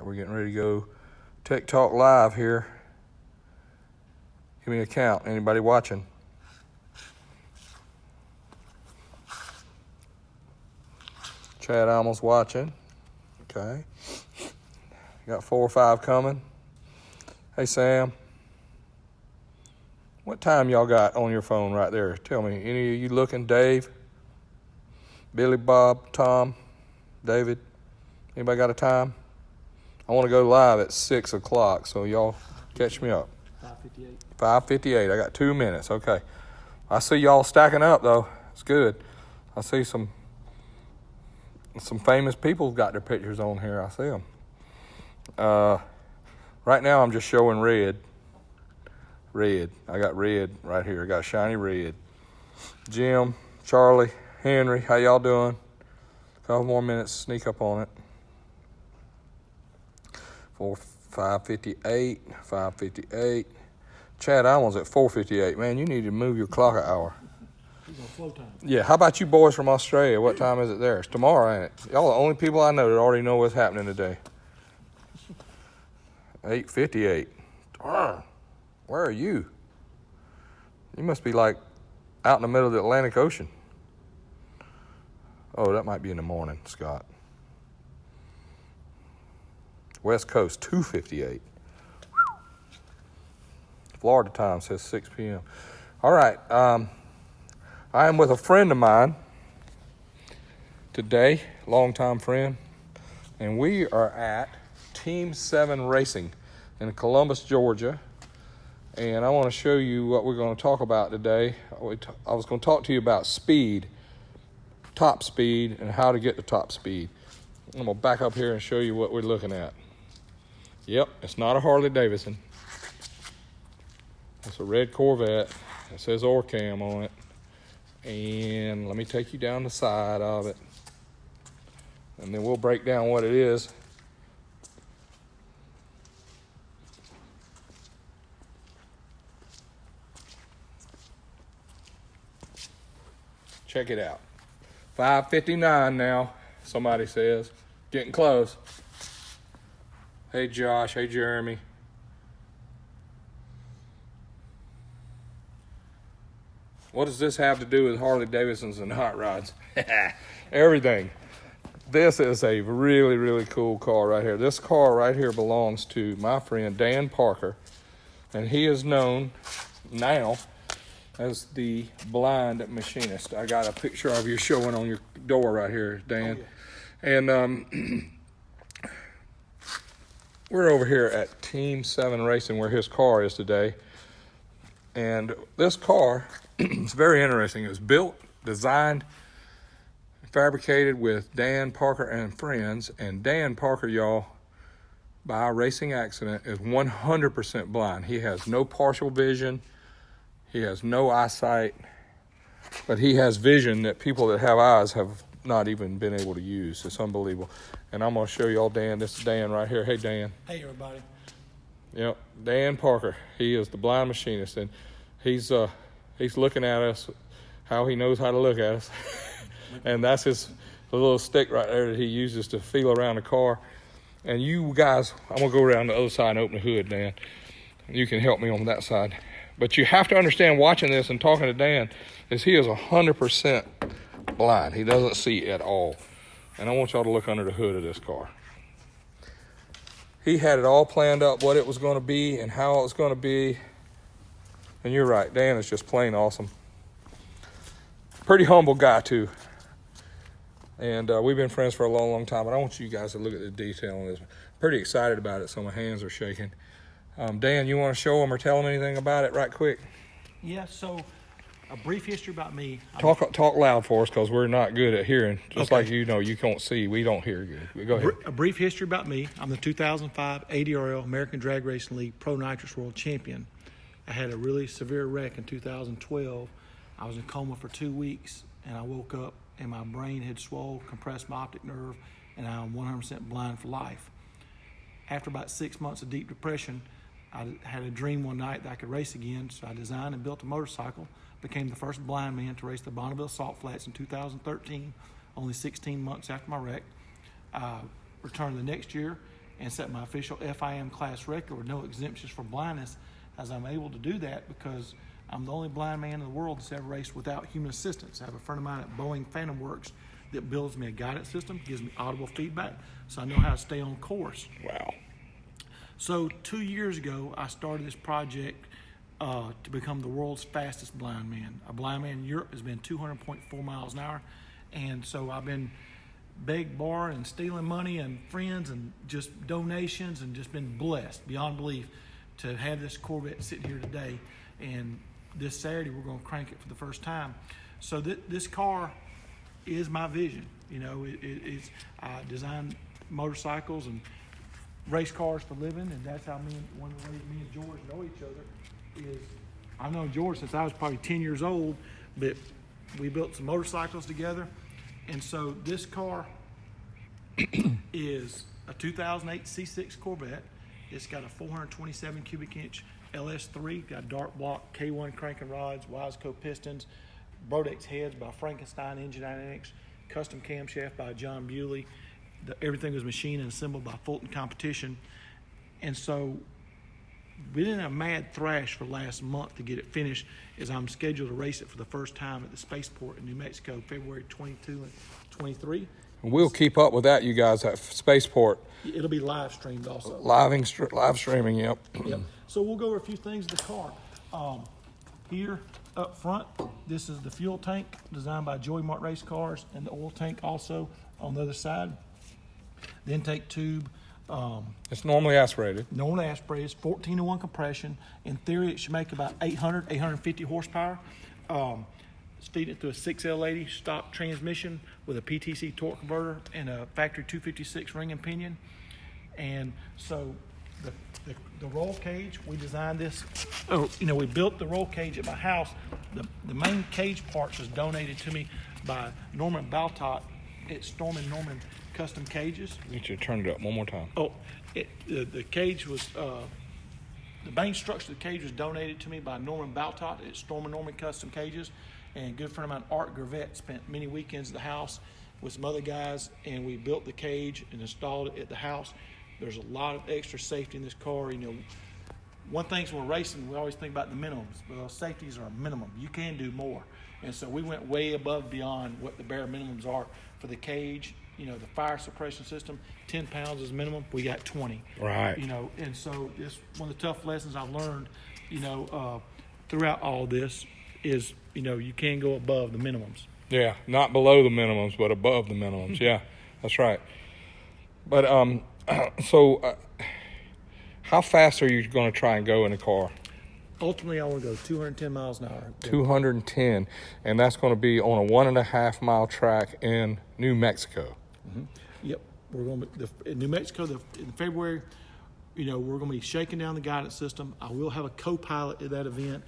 we're getting ready to go Tech Talk live here. Give me a count. Anybody watching? Chad Almost watching. Okay. Got 4 or 5 coming. Hey, Sam. What time y'all got on your phone right there? Tell me. Any of you looking? Dave? Billy, Bob, Tom, David? Anybody got a time? I want to go live at 6 o'clock, so y'all catch me up. 5:58. 5:58. I got 2 minutes. Okay. I see y'all stacking up, though. It's good. I see some famous people got their pictures on here. I see them. Right now, I'm just showing red. Red. I got red right here. I got shiny red. Jim, Charlie, Henry, how y'all doing? A couple more minutes, sneak up on it. 5:58, 5:58. Chad Allen's at 4:58. Man, you need to move your clock an hour. He's on flow time. Yeah, how about you boys from Australia? What time is it there? It's tomorrow, ain't it? Y'all the only people I know that already know what's happening today. 8:58. Darn. Where are you? You must be like out in the middle of the Atlantic Ocean. Oh, that might be in the morning, Scott. West Coast, 2:58. Florida time says 6 p.m. All right. I am with a friend of mine today, longtime friend, and we are at Team 7 Racing in Columbus, Georgia. And I want to show you what we're going to talk about today. I was going to talk to you about speed, top speed, and how to get to top speed. I'm going to back up here and show you what we're looking at. Yep, it's not a Harley Davidson. It's a red Corvette. It says Orcam on it. And let me take you down the side of it. And then we'll break down what it is. Check it out. 5:59 now, somebody says. Getting close. Hey, Josh. Hey, Jeremy. What does this have to do with Harley Davidsons and hot rods? Everything. This is a really, really cool car right here. This car right here belongs to my friend Dan Parker, and he is known now as the blind machinist. I got a picture of you showing on your door right here, Dan. Oh, yeah. And we're over here at Team 7 Racing where his car is today. And this car is very interesting. It was built, designed, fabricated with Dan Parker and friends. And Dan Parker, y'all, by a racing accident, is 100% blind. He has no partial vision. He has no eyesight. But he has vision that people that have eyes have not even been able to use. It's unbelievable. And I'm going to show y'all Dan. This is Dan right here. Hey, Dan. Hey, everybody. Yep, Dan Parker. He is the blind machinist, and he's looking at us how he knows how to look at us. And that's the little stick right there that he uses to feel around the car. And you guys, I'm going to go around the other side and open the hood, Dan. You can help me on that side. But you have to understand, watching this and talking to Dan, is he is 100% blind. He doesn't see at all. And I want y'all to look under the hood of this car. He had it all planned up, what it was going to be and how it was going to be. And you're right, Dan is just plain awesome. Pretty humble guy, too. And we've been friends for a long, long time. But I want you guys to look at the detail on this. Pretty excited about it, so my hands are shaking. Dan, you want to show them or tell them anything about it right quick? Yeah, so a brief history about me. Talk loud for us, because we're not good at hearing. Just Okay. like you can't see. We don't hear good. Go ahead. A brief history about me. I'm the 2005 ADRL American Drag Racing League Pro Nitrous World Champion. I had a really severe wreck in 2012. I was in coma for 2 weeks, and I woke up, and my brain had swollen, compressed my optic nerve, and I'm 100% blind for life. After about 6 months of deep depression, I had a dream one night that I could race again, so I designed and built a motorcycle, became the first blind man to race the Bonneville Salt Flats in 2013, only 16 months after my wreck. Returned the next year and set my official FIM class record with no exemptions for blindness, as I'm able to do that because I'm the only blind man in the world that's ever raced without human assistance. I have a friend of mine at Boeing Phantom Works that builds me a guidance system, gives me audible feedback, so I know how to stay on course. Wow. So 2 years ago, I started this project to become the world's fastest blind man. A blind man in Europe has been 200.4 miles an hour, and so I've been borrowing and stealing money and friends and just donations and just been blessed beyond belief to have this Corvette sitting here today. And this Saturday, we're going to crank it for the first time. So this car is my vision. You know, I design motorcycles and race cars for a living, and that's how one of the ways me and George know each other is I've known George since I was probably 10 years old, but we built some motorcycles together. And so this car is a 2008 C6 Corvette. It's got a 427 cubic inch LS3, got dark block K1 cranking rods, Wiseco pistons, Brodex heads by Frankenstein Engine Dynamics, custom camshaft by John Bewley. Everything was machined and assembled by Fulton Competition. And so we didn't have a mad thrash for last month to get it finished, as I'm scheduled to race it for the first time at the spaceport in New Mexico, February 22 and 23. We'll keep up with that, you guys, at spaceport. It'll be live streamed also. Live streaming, yep. Yep. So we'll go over a few things of the car. Here up front, this is the fuel tank designed by Joey Mart Race Cars, and the oil tank also on the other side. The intake tube. It's normally aspirated. Normally aspirated. It's 14-to-1 compression. In theory, it should make about 850 horsepower. It's feeding it through a 6L80 stock transmission with a PTC torque converter and a factory 256 ring and pinion. And so the roll cage, we designed this. We built the roll cage at my house. The main cage parts was donated to me by Norman Baltot at Storm & Norman Custom Cages. Need you to turn it up one more time. The cage was the main structure of the cage was donated to me by Norman Baltot at Storm & Norman Custom Cages, and a good friend of mine, Art Gravette, spent many weekends at the house with some other guys, and we built the cage and installed it at the house. There's a lot of extra safety in this car. You know, one thing when we're racing, we always think about the minimums, but those safeties are a minimum. You can do more, and so we went way above beyond what the bare minimums are for the cage. You know, the fire suppression system, 10 pounds is minimum. We got 20. Right. You know, and so it's one of the tough lessons I've learned, throughout all this is, you can go above the minimums. Yeah, not below the minimums, but above the minimums. Yeah, that's right. But how fast are you going to try and go in a car? Ultimately, I want to go 210 miles an hour. 210, and that's going to be on a 1.5 mile track in New Mexico. Mm-hmm. Yep, we're going to be in New Mexico in February. We're going to be shaking down the guidance system. I will have a co-pilot at that event,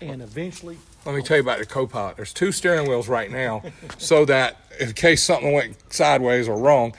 and eventually. Let me tell you about the co-pilot. There's 2 steering wheels right now, so that in case something went sideways or wrong,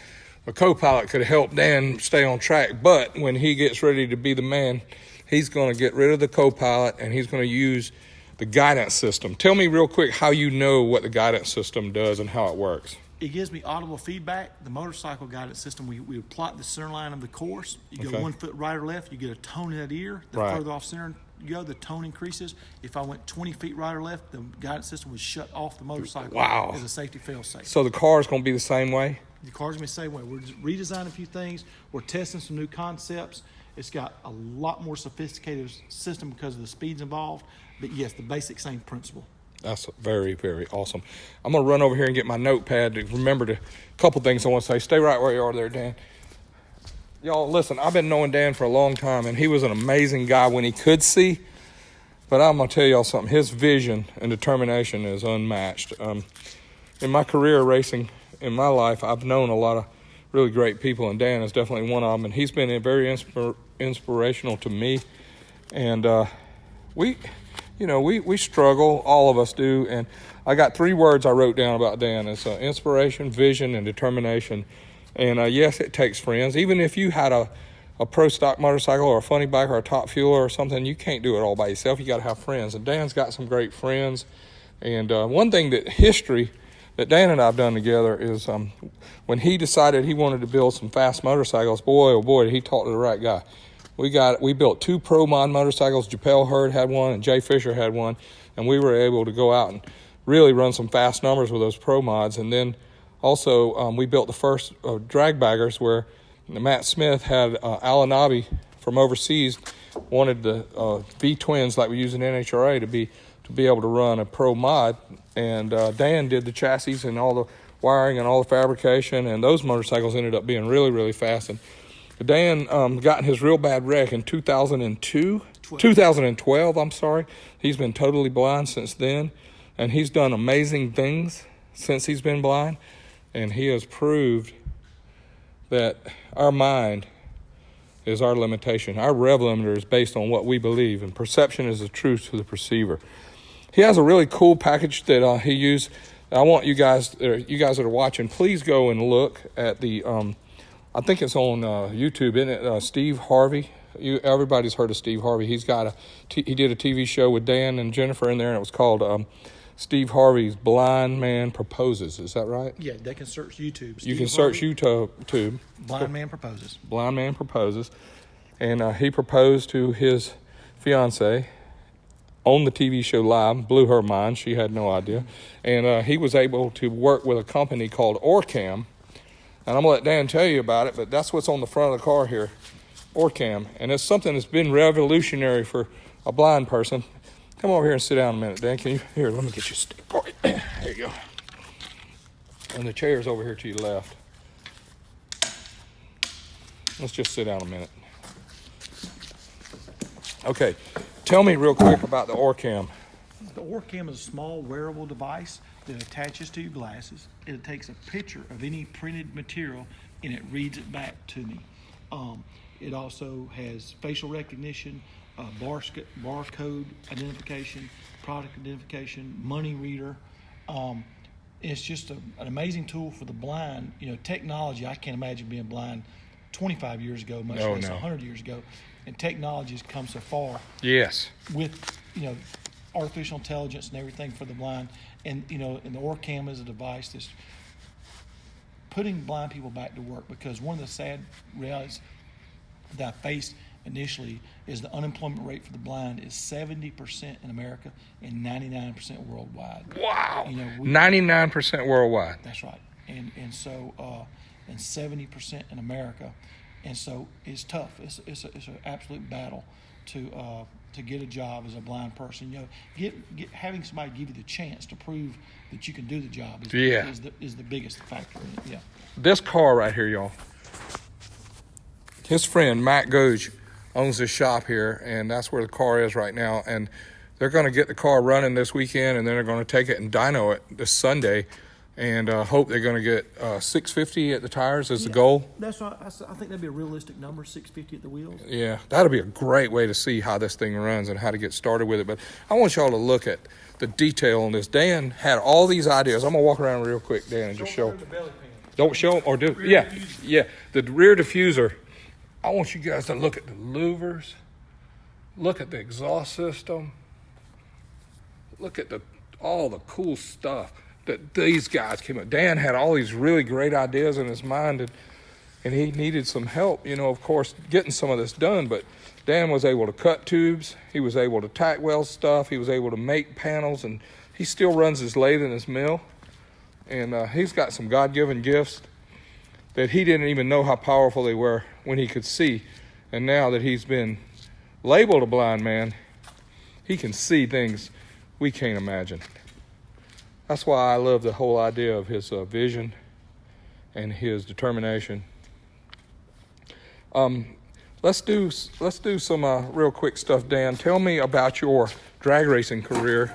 a co-pilot could help Dan stay on track. But when he gets ready to be the man, he's going to get rid of the co-pilot, and he's going to use the guidance system. Tell me real quick how you know what the guidance system does and how it works. It gives me audible feedback. The motorcycle guidance system, we plot the center line of the course. You go 1 foot right or left, you get a tone in that ear. The further off center you go, the tone increases. If I went 20 feet right or left, the guidance system would shut off the motorcycle as a safety fail-safe. So the car is going to be the same way? The car's going to be the same way. We're just redesigning a few things. We're testing some new concepts. It's got a lot more sophisticated system because of the speeds involved. But yes, the basic same principle. That's very, very awesome. I'm going to run over here and get my notepad to remember a couple things I want to say. Stay right where you are there, Dan. Y'all, listen, I've been knowing Dan for a long time, and he was an amazing guy when he could see. But I'm going to tell y'all something. His vision and determination is unmatched. In my career racing, in my life, I've known a lot of really great people, and Dan is definitely one of them. And he's been very inspirational to me. And we struggle, all of us do. And I got 3 words I wrote down about Dan. It's inspiration, vision, and determination. And yes, it takes friends. Even if you had a pro stock motorcycle or a funny bike or a top fueler or something, you can't do it all by yourself. You got to have friends. And Dan's got some great friends. And one thing that that Dan and I have done together is when he decided he wanted to build some fast motorcycles, boy, oh boy, did he talk to the right guy. We built 2 Pro Mod motorcycles. Japel Hurd had one and Jay Fisher had one, and we were able to go out and really run some fast numbers with those Pro Mods. And then also we built the first drag baggers where Matt Smith had Alan Nobby from overseas wanted the V-twins like we use in NHRA to be able to run a Pro Mod, and Dan did the chassis and all the wiring and all the fabrication, and those motorcycles ended up being really, really fast. And Dan got in his real bad wreck in 2012, I'm sorry. He's been totally blind since then, and he's done amazing things since he's been blind, and he has proved that our mind is our limitation. Our rev limiter is based on what we believe, and perception is the truth to the perceiver. He has a really cool package that he used. I want you guys that are watching, please go and look at the, I think it's on YouTube, isn't it? Steve Harvey. Everybody's heard of Steve Harvey. He did a TV show with Dan and Jennifer in there, and it was called Steve Harvey's Blind Man Proposes. Is that right? Yeah, they can search YouTube. You can search YouTube. Blind Man Proposes. Blind Man Proposes. And he proposed to his fiancée on the TV show live, blew her mind. She had no idea. And he was able to work with a company called Orcam. And I'm going to let Dan tell you about it, but that's what's on the front of the car here, Orcam. And it's something that's been revolutionary for a blind person. Come over here and sit down a minute, Dan. Can you? Here, let me get you a stick. There you go. And the chair's over here to your left. Let's just sit down a minute. Okay, tell me real quick about the Orcam. The Orcam is a small wearable device that attaches to your glasses. It takes a picture of any printed material and it reads it back to me. It also has facial recognition, barcode identification, product identification, money reader. It's just an amazing tool for the blind. You know, technology, I can't imagine being blind 25 years ago, much less 100 years ago. And technology has come so far. Yes. With, artificial intelligence and everything for the blind. And, and the Orcam is a device that's putting blind people back to work, because one of the sad realities that I faced initially is the unemployment rate for the blind is 70% in America and 99% worldwide. Wow. 99% worldwide. That's right. And 70% in America. And so it's tough. It's an absolute battle to get a job as a blind person. Having somebody give you the chance to prove that you can do the job is the biggest factor in it. Yeah. This car right here, y'all. His friend Matt Gouge owns this shop here, and that's where the car is right now. And they're going to get the car running this weekend, and then they're going to take it and dyno it this Sunday. And hope they're going to get 650 at the tires is the goal. That's right. I think that'd be a realistic number, 650 at the wheels. Yeah, that'll be a great way to see how this thing runs and how to get started with it. But I want y'all to look at the detail on this. Dan had all these ideas. I'm going to walk around real quick, Dan, and just show. Don't show them or do. Yeah. The rear diffuser. I want you guys to look at the louvers. Look at the exhaust system. Look at all the cool stuff that these guys came up. Dan had all these really great ideas in his mind, and he needed some help, of course, getting some of this done. But Dan was able to cut tubes. He was able to tack weld stuff. He was able to make panels, and he still runs his lathe and his mill. And he's got some God-given gifts that he didn't even know how powerful they were when he could see. And now that he's been labeled a blind man, he can see things we can't imagine. That's why I love the whole idea of his vision and his determination. Let's do some real quick stuff, Dan. Tell me about your drag racing career.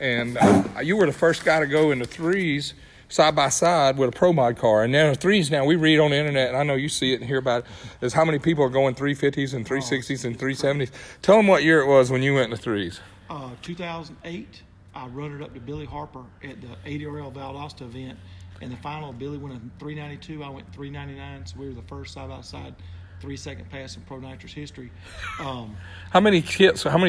And you were the first guy to go into threes side by side with a Pro Mod car. And now threes, now we read on the internet, and I know you see it and hear about it, is how many people are going 350s and 360s and 370s. Tell them what year it was when you went into threes. 2008. I run it up to Billy Harper at the 80RL Valdosta event. In the final, Billy went in 392. I went 399. So we were the first side-by-side 3-second pass in Pro Nitrous history. How many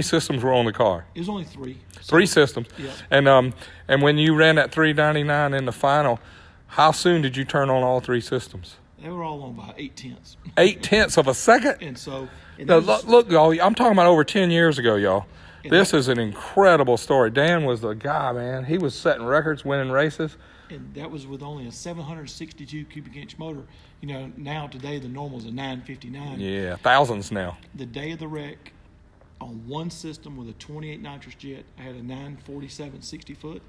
systems were on the car? It was only 3. Three systems. Yep. And when you ran that 399 in the final, how soon did you turn on all 3 systems? They were all on by 0.8. 0.8 of a second? And so, Now, look, y'all, I'm talking about over 10 years ago, y'all. This is an incredible story. Dan was the guy, man. He was setting records, winning races. And that was with only a 762 cubic inch motor. You know, now today the normal is a 959. Yeah, thousands now. The day of the wreck, on one system with a 28 nitrous jet, I had a 947 60 foot.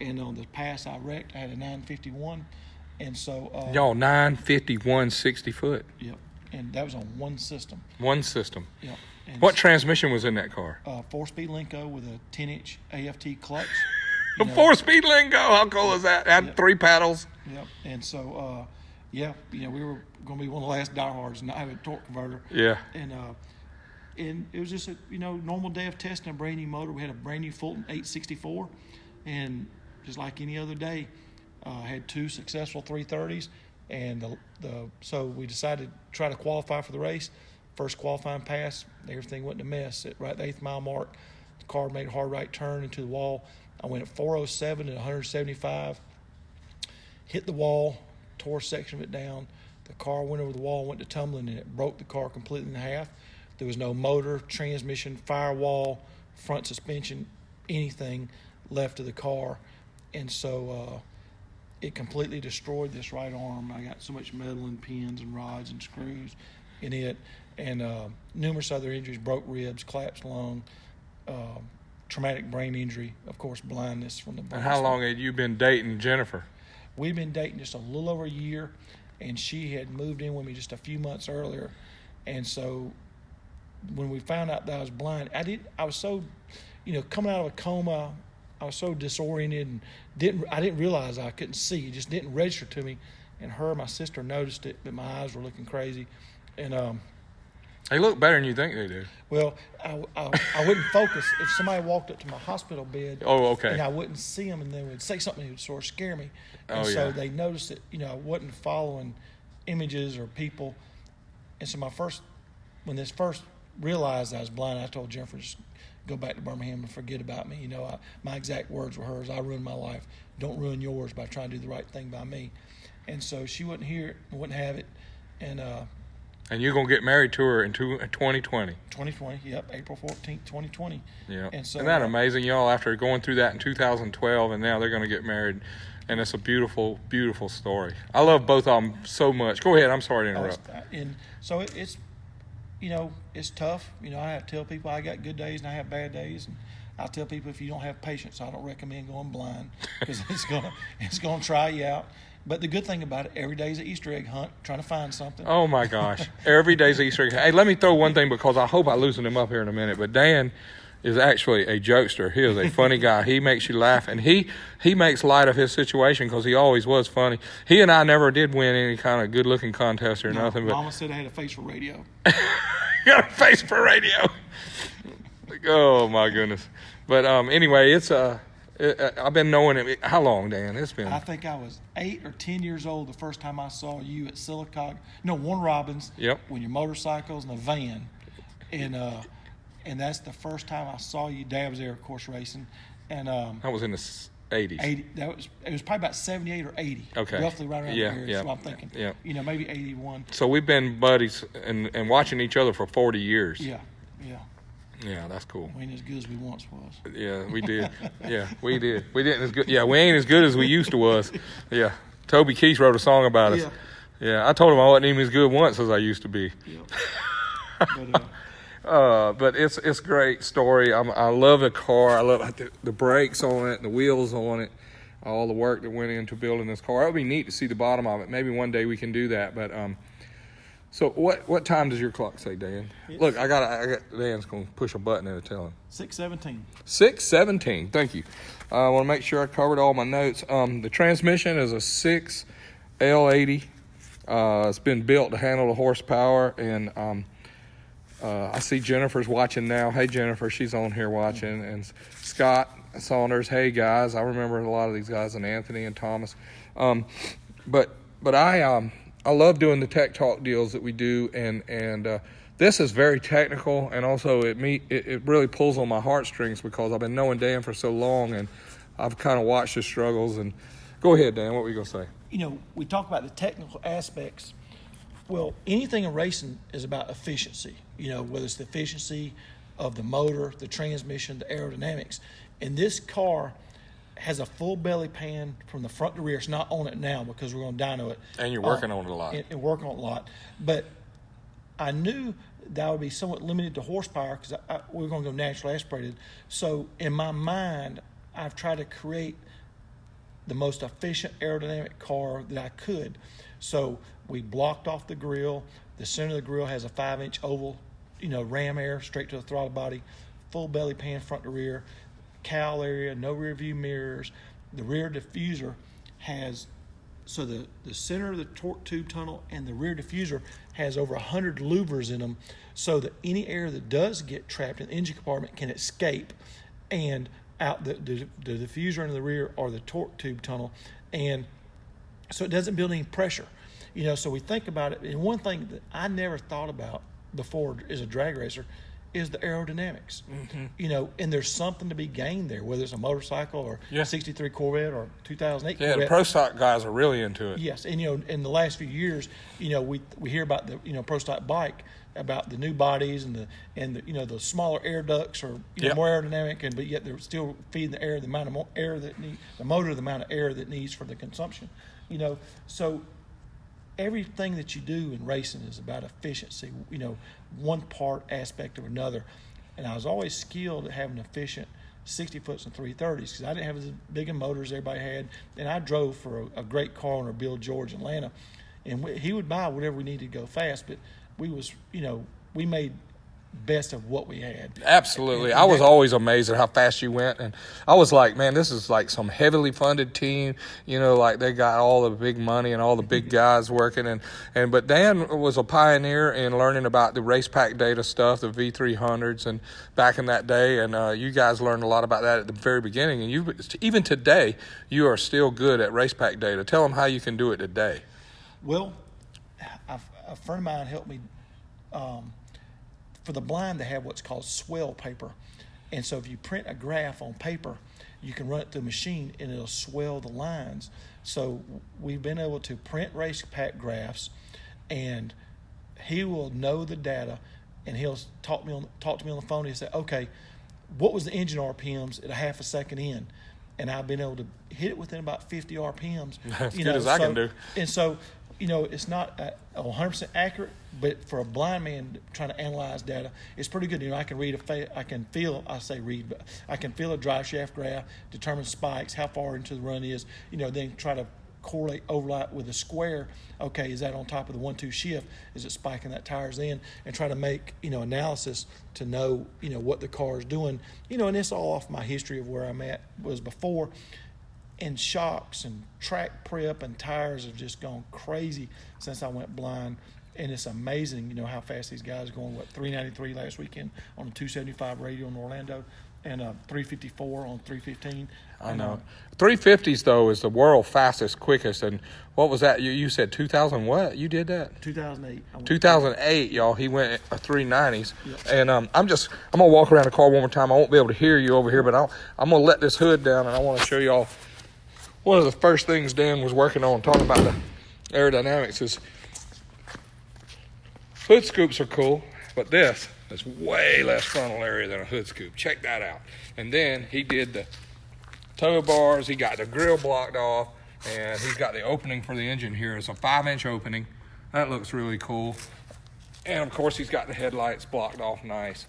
And on the pass I wrecked, I had a 951. And so... y'all, 951 60 foot. Yep. And that was on one system. One system. Yep. And What transmission was in that car? 4-speed Lenco with a 10-inch AFT clutch. A 4-speed Lingo. How cool is that? Had 3 paddles. Yep. And so, we were going to be one of the last diehards and not have a torque converter. Yeah. And it was just a normal day of testing a brand new motor. We had a brand new Fulton 864, and just like any other day, had 2 successful 330s, and so we decided to try to qualify for the race. First qualifying pass, everything went to mess. At right the 8th mile mark, the car made a hard right turn into the wall. I went at 407 at 175, hit the wall, tore a section of it down. The car went over the wall, went to tumbling, and it broke the car completely in half. There was no motor, transmission, firewall, front suspension, anything left of the car. And so it completely destroyed this right arm. I got so much metal and pins and rods and screws in it, and numerous other injuries, broke ribs, collapsed lung, traumatic brain injury, of course, blindness from the brain. And how long had you been dating Jennifer? We'd been dating just a little over a year, and she had moved in with me just a few months earlier. And so when we found out that I was blind, I was so, coming out of a coma, I was so disoriented and I didn't realize I couldn't see. It just didn't register to me. And my sister noticed it, but my eyes were looking crazy. And they look better than you think they do. well, I wouldn't focus. If somebody walked up to my hospital bed, and I wouldn't see them, and they would say something that would sort of scare me. And so they noticed that I wasn't following images or people. And so when this first realized I was blind, I told Jennifer, just go back to Birmingham and forget about me. My exact words were hers: "I ruined my life. Don't ruin yours by trying to do the right thing by me." And so she wouldn't hear it, wouldn't have it, and you're going to get married to her in 2020. 2020, yep, April 14th, 2020. Yeah. And so, isn't that amazing, y'all? After going through that in 2012, and now they're going to get married, and it's a beautiful, beautiful story. I love both of them so much. Go ahead. I'm sorry to interrupt. And so it's tough. I have to tell people I got good days and I have bad days, and I tell people if you don't have patience, I don't recommend going blind because it's gonna try you out. But the good thing about it, every day is an Easter egg hunt, trying to find something. Oh, my gosh. Every day's Easter egg. Hey, let me throw one thing because I hope I loosen him up here in a minute. But Dan is actually a jokester. He is a funny guy. He makes you laugh. And he makes light of his situation because he always was funny. He and I never did win any kind of good-looking contest or nothing. But Mama said I had a face for radio. Got a face for radio. Oh, my goodness. But anyway, it's I've been knowing it. How long, Dan? It's been. I think I was 8 or 10 years old the first time I saw you at Warren Robins. Yep. When your motorcycles in a van, and that's the first time I saw you. Dad was there, of course, racing, and that was in the 80s. It was probably about 78 or 80. Okay. Roughly right around there. Yeah. So I'm thinking. Yeah. Maybe 81. So we've been buddies and watching each other for 40 years. Yeah. Yeah, that's cool. We ain't as good as we once was. Yeah, we did. Yeah, we did. We didn't as good. Yeah, we ain't as good as we used to was. Yeah, Toby Keith wrote a song about us. Yeah, I told him I wasn't even as good once as I used to be. Yeah. But it's a great story. I love the car. I love the brakes on it, the wheels on it, all the work that went into building this car. It would be neat to see the bottom of it. Maybe one day we can do that. But so what time does your clock say, Dan? Look, I got Dan's going to push a button there to tell him. 6:17. 6:17. Thank you. I want to make sure I covered all my notes. The transmission is a 6 L80. It's been built to handle the horsepower, and I see Jennifer's watching now. Hey, Jennifer, she's on here watching. And Scott Saunders, hey, guys. I remember a lot of these guys, and Anthony and Thomas. But I love doing the Tech Talk deals that we do, and this is very technical, and also it really pulls on my heartstrings because I've been knowing Dan for so long, and I've kind of watched his struggles. And go ahead, Dan. What were you gonna say? We talk about the technical aspects. Well, anything in racing is about efficiency. Whether it's the efficiency of the motor, the transmission, the aerodynamics. And this car has a full belly pan from the front to rear. It's not on it now because we're going to dyno it. And you're working on it a lot. And working on it a lot. But I knew that I would be somewhat limited to horsepower because we were going to go natural aspirated. So in my mind, I've tried to create the most efficient aerodynamic car that I could. So we blocked off the grill. The center of the grill has a 5-inch oval, ram air straight to the throttle body, full belly pan front to rear, cowl area, no rear view mirrors. The rear diffuser has, so the center of the torque tube tunnel and the rear diffuser has over 100 louvers in them, so that any air that does get trapped in the engine compartment can escape and out the diffuser in the rear or the torque tube tunnel, and so it doesn't build any pressure. So we think about it, and one thing that I never thought about before as a drag racer is the aerodynamics. Mm-hmm. And there's something to be gained there, whether it's a motorcycle or a 63 Corvette or 2008 Corvette. Yeah, the pro stock guys are really into it. Yes, and in the last few years, we hear about the pro stock bike, about the new bodies and the smaller air ducts are more aerodynamic, but yet they're still feeding the air the amount of air that the motor the amount of air that needs for the consumption. So everything that you do in racing is about efficiency, one part aspect or another. And I was always skilled at having efficient 60-foots and 330s because I didn't have as big a motor as everybody had. And I drove for a great car owner, Bill George, in Atlanta. And he would buy whatever we needed to go fast, but we made best of what we had. Absolutely. I was always amazed at how fast you went, and I was like, man, this is like some heavily funded team, like they got all the big money and all the big guys working, but Dan was a pioneer in learning about the race pack data stuff, the V300s, and back in that day, and you guys learned a lot about that at the very beginning, and even today you are still good at race pack data. Tell them how you can do it today. Well, a friend of mine helped me. For the blind, they have what's called swell paper. And so if you print a graph on paper, you can run it through a machine and it'll swell the lines. So we've been able to print race pack graphs, and he will know the data, and he'll talk to me on the phone. He'll say, okay, what was the engine RPMs at a half a second in? And I've been able to hit it within about 50 RPMs. As good as I can do. And so, it's not 100% accurate, but for a blind man trying to analyze data, it's pretty good. I can feel a drive shaft graph, determine spikes, how far into the run is, then try to correlate overlap with a square. Okay, is that on top of the 1-2 shift? Is it spiking that tires in? And try to make, analysis to know, what the car is doing. And it's all off my history of where I'm at was before. And shocks and track prep and tires have just gone crazy since I went blind. And it's amazing, how fast these guys are going. 393 last weekend on a 275 radio in Orlando, and 354 on 315. I know. 350s, though, is the world fastest, quickest. And what was that? You said 2000 what? You did that? 2008. 2008, y'all. He went 390s. Yep. And I'm going to walk around the car one more time. I won't be able to hear you over here, but I'm going to let this hood down, and I want to show y'all one of the first things Dan was working on, talking about the aerodynamics, is hood scoops are cool, but this is way less frontal area than a hood scoop. Check that out. And then he did the tow bars. He got the grill blocked off, and he's got the opening for the engine here. It's a 5-inch opening. That looks really cool. And, of course, he's got the headlights blocked off nice.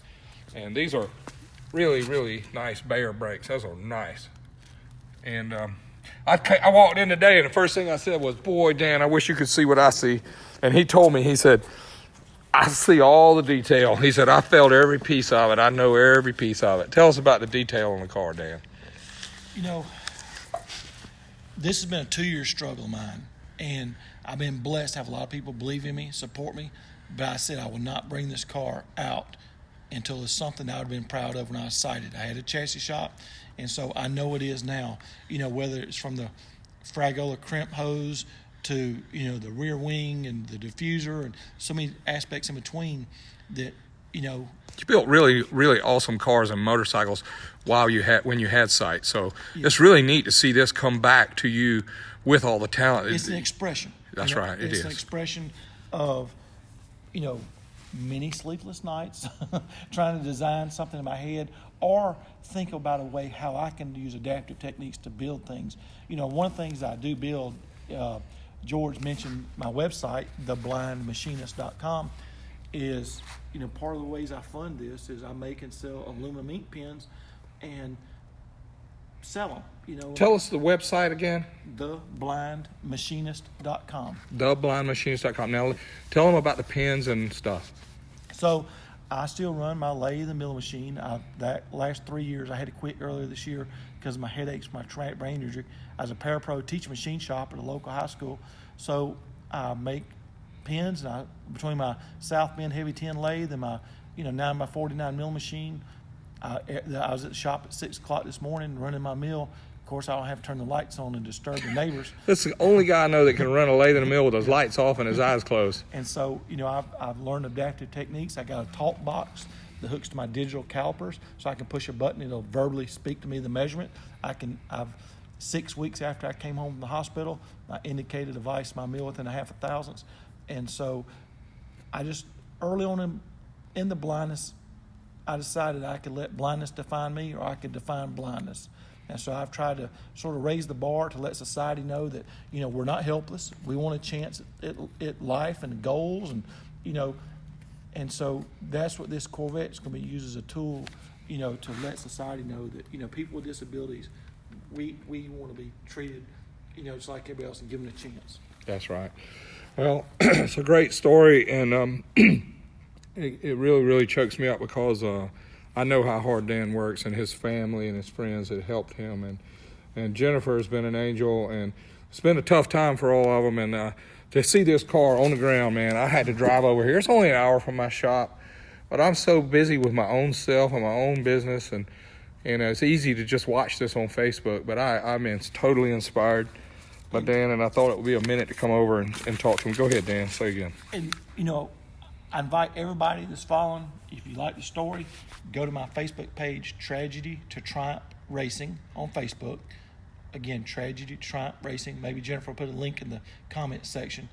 And these are really, really nice Bayer brakes. Those are nice. And I walked in today, and the first thing I said was, boy, Dan, I wish you could see what I see. And he told me, he said, I see all the detail. He said, I felt every piece of it. I know every piece of it. Tell us about the detail on the car, Dan. This has been a 2-year struggle of mine, and I've been blessed to have a lot of people believe in me, support me, but I said I will not bring this car out until it's something I would have been proud of when I was sighted. I had a chassis shop, and so I know it is now. Whether it's from the Fragola crimp hose to, the rear wing and the diffuser and so many aspects in between that, You built really, really awesome cars and motorcycles when you had sight. So it's really neat to see this come back to you with all the talent. It's an expression. That's right. It's an expression of, many sleepless nights trying to design something in my head or think about a way how I can use adaptive techniques to build things. One of the things I do build, George mentioned my website, theblindmachinist.com, is, part of the ways I fund this is I make and sell aluminum ink pens and sell them. Tell us the website again. Theblindmachinist.com. Theblindmachinist.com. Now, tell them about the pens and stuff. So, I still run my lathe and milling machine. That last 3 years, I had to quit earlier this year because of my headaches, my traumatic brain injury. I was a parapro teaching machine shop at a local high school. So, I make pens, and between my South Bend heavy tin lathe and my 9x49 mill machine, I was at the shop at 6 o'clock this morning running my mill. Of course, I don't have to turn the lights on and disturb the neighbors. That's the only guy I know that can run a lathe in a mill with his lights off and his eyes closed. And so, I've learned adaptive techniques. I got a talk box that hooks to my digital calipers, so I can push a button. It'll verbally speak to me the measurement. I've 6 weeks after I came home from the hospital, I indicated a device my mill within a half a thousandths. And so, I just early on in the blindness, I decided I could let blindness define me, or I could define blindness. And so I've tried to sort of raise the bar to let society know that, we're not helpless. We want a chance at life and goals, and, and so that's what this Corvette is going to be used as a tool, to let society know that, people with disabilities, we want to be treated, just like everybody else and given a chance. That's right. Well, it's a great story, and it really, really chokes me up because I know how hard Dan works, and his family and his friends that helped him, and Jennifer has been an angel, and it's been a tough time for all of them. And to see this car on the ground, man, I had to drive over here. It's only an hour from my shop, but I'm so busy with my own self and my own business, and it's easy to just watch this on Facebook. But I'm totally inspired by Dan, and I thought it would be a minute to come over and talk to him. Go ahead, Dan. Say again. And I invite everybody that's following, if you like the story, go to my Facebook page, Tragedy to Triumph Racing on Facebook. Again, Tragedy to Triumph Racing. Maybe Jennifer will put a link in the comment section.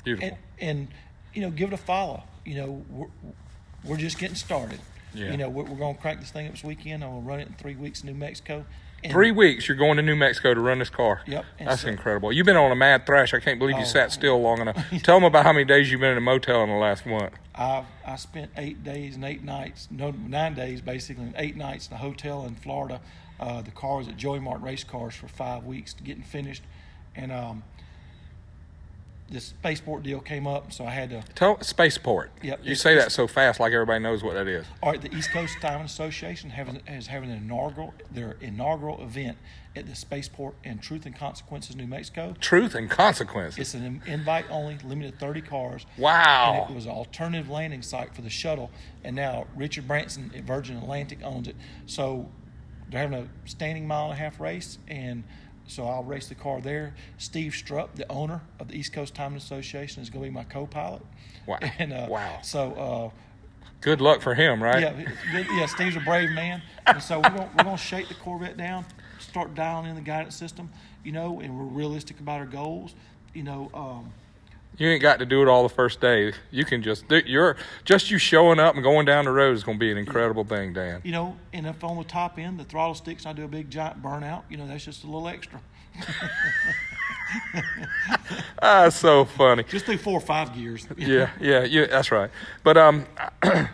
Beautiful. And give it a follow. We're just getting started. Yeah. We're going to crank this thing up this weekend. I'm going to run it in 3 weeks in New Mexico. And 3 weeks you're going to New Mexico to run this car. Yep. That's incredible. You've been on a mad thrash. I can't believe you sat still long enough. Tell them about how many days you've been in a motel in the last month. I spent 8 days and 8 nights, 9 days basically, and 8 nights in a hotel in Florida. The car was at Joey Martin Race Cars for 5 weeks getting finished. And this spaceport deal came up, so I had to... Tell Spaceport. Yep. You say that so fast like everybody knows what that is. All right, the East Coast Diamond Association is having their inaugural event at the Spaceport in Truth and Consequences, New Mexico. Truth and Consequences? It's an invite-only, limited 30 cars. Wow. And it was an alternative landing site for the shuttle, and now Richard Branson at Virgin Atlantic owns it. So they're having a standing mile-and-a-half race, and so I'll race the car there. Steve Strupp, the owner of the East Coast Diamond Association, is going to be my co-pilot. Wow. And, wow. So... good luck for him, right? Yeah, Steve's a brave man. And so we're going to shake the Corvette down, start dialing in the guidance system, and we're realistic about our goals. You ain't got to do it all the first day. You can just you showing up and going down the road is going to be an incredible thing, Dan. And if on the top end, the throttle sticks, I do a big giant burnout, that's just a little extra. So funny. Just do 4 or 5 gears. Yeah, that's right. But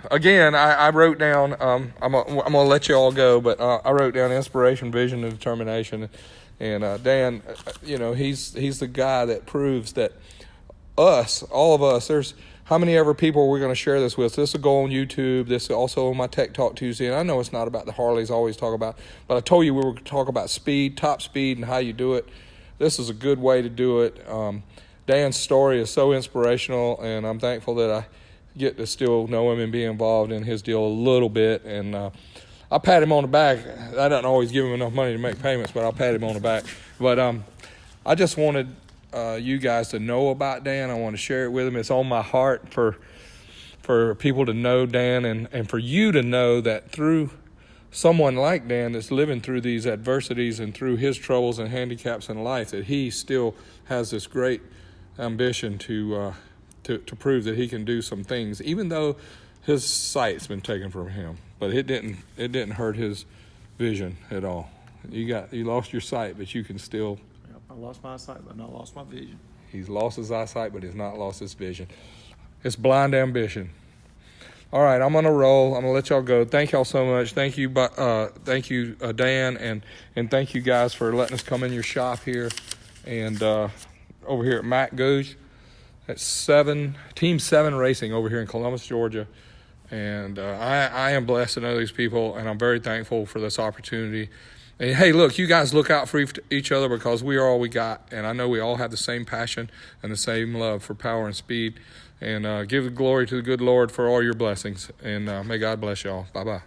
again, I wrote down. I'm gonna let you all go, but I wrote down inspiration, vision, and determination. And Dan, he's the guy that proves that all of us, there's how many ever people we're going to share this with. This will go on YouTube. This is also on my Tech Talk Tues. And I know it's not about the Harleys I always talk about, but I told you we were going to talk about speed, top speed, and how you do it. This is a good way to do it. Dan's story is so inspirational, and I'm thankful that I get to still know him and be involved in his deal a little bit. And I pat him on the back. I don't always give him enough money to make payments, but I'll pat him on the back. But I just wanted you guys to know about Dan. I want to share it with him. It's on my heart for people to know Dan, and for you to know that through someone like Dan that's living through these adversities and through his troubles and handicaps in life, that he still has this great ambition to prove that he can do some things, even though his sight's been taken from him. But it didn't hurt his vision at all. You lost your sight, but you can still. Yep, I lost my sight, but not lost my vision. He's lost his eyesight, but he's not lost his vision. It's blind ambition. All right, I'm gonna roll. I'm gonna let y'all go. Thank y'all so much. Thank you, Dan, and thank you guys for letting us come in your shop here, and over here at Mac Goose at Team 7 Racing over here in Columbus, Georgia. And I am blessed to know these people, and I'm very thankful for this opportunity. And hey, look, you guys look out for each other, because we are all we got. And I know we all have the same passion and the same love for power and speed. And give the glory to the good Lord for all your blessings. And may God bless y'all. Bye-bye.